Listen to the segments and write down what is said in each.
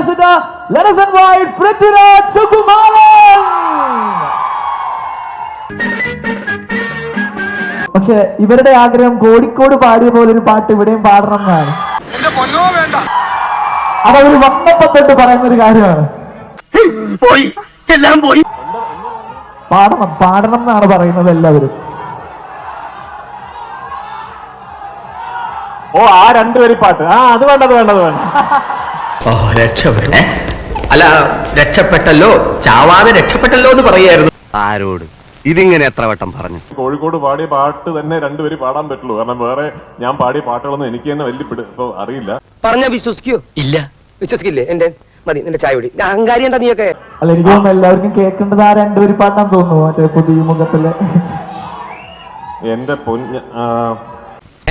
ambassador. Let us invite Prithviraj Sukumaran. പക്ഷെ ഇവരുടെ ആഗ്രഹം കോഴിക്കോട് പാടിയ പോലെ ഒരു പാട്ട് ഇവിടെയും പാടണം എന്നാണ്. അതവര് വന്നപ്പോ തൊട്ട് പറയുന്ന ഒരു കാര്യമാണ്. പാടണം പാടണം എന്നാണ് പറയുന്നത് എല്ലാവരും. ഓ ആ രണ്ടുപേരും പാട്ട് അത് വേണ്ടത് വേണ്ടത് വേണ്ട. ഓ രക്ഷപ്പെട്ടേ. അല്ല രക്ഷപ്പെട്ടല്ലോ, ചാവാതെ രക്ഷപ്പെട്ടല്ലോ എന്ന് പറയായിരുന്നു. ആരോട് ഇതിങ്ങനെ എത്ര വട്ടം പറഞ്ഞു? കോഴിക്കോട് പാടിയ പാട്ട് തന്നെ രണ്ടുപേരും പാടാൻ പറ്റുള്ളൂ. കാരണം വേറെ ഞാൻ പാടിയ പാട്ടുകളൊന്നും എനിക്ക് തന്നെ വലിയ ഇപ്പൊ അറിയില്ല. പറഞ്ഞ വിശ്വസിക്കോ? ഇല്ല വിശ്വസിക്കില്ലേ? എന്റെ മതി നിന്റെ ചായ കുടി. അഹങ്കാരി എന്താ നീയൊക്കെ? അല്ല എനിക്ക് തോന്നുന്നു എല്ലാവർക്കും കേൾക്കേണ്ടത് ആ രണ്ടുപേരും പാട്ടാൻ തോന്നുന്നു. മറ്റേ പുതിയ മുഖത്തില് എന്റെ പൊന്ന്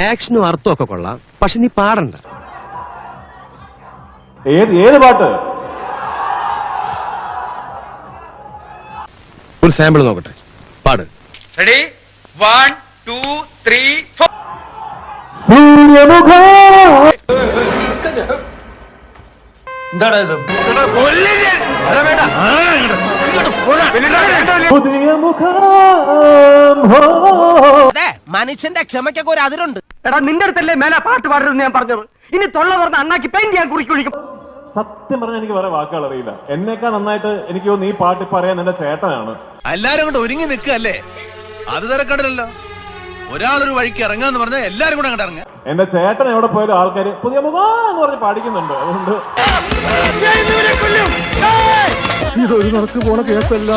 ആക്ഷനും അർത്ഥമൊക്കെ കൊള്ളാം, പക്ഷെ നീ പാടണ്ട. ഏത് പാട്ട്? ഒരു സാമ്പിൾ നോക്കട്ടെ, പാട്. റെഡി 1 2 3 4. സൂര്യമുഖ പുതിയ മുഖം. മനുഷ്യന്റെ ക്ഷമയ്ക്കൊക്കെ ഒരു അതിരുണ്ട്. എടാ നിന്റെ അടുത്തല്ലേ മേലെ പാട്ട് പാടരുതെന്ന് ഞാൻ പറഞ്ഞത്. ഇനി തൊള്ള പറഞ്ഞ അണ്ണാക്കി പെയിന്റ് ഞാൻ കുറിക്കും. സത്യം പറഞ്ഞാൽ എനിക്ക് വേറെ വാക്കുകൾ അറിയില്ല. എന്നേക്കാൾ നന്നായിട്ട് എനിക്ക് തോന്നുന്നു ഈ പാട്ട് പറയാൻ എന്റെ ചേട്ടനാണ്. എല്ലാരും കൊണ്ട് ഒരുങ്ങി നിൽക്കല്ലേ, അത് തിരക്കണ്ടല്ലോ. ഒരാളൊരു വഴിക്ക് ഇറങ്ങാന്ന് പറഞ്ഞാൽ എല്ലാരും കൂടെ അങ്ങോട്ട് ഇറങ്ങാം. എന്റെ ചേട്ടൻ എവിടെ പോയാലും ആൾക്കാര് പുതിയ മുഖം എന്ന് പറഞ്ഞ് പാടിക്കുന്നുണ്ട്. അതുകൊണ്ട് ഇതൊരു നടക്ക് പോണ കേസല്ല.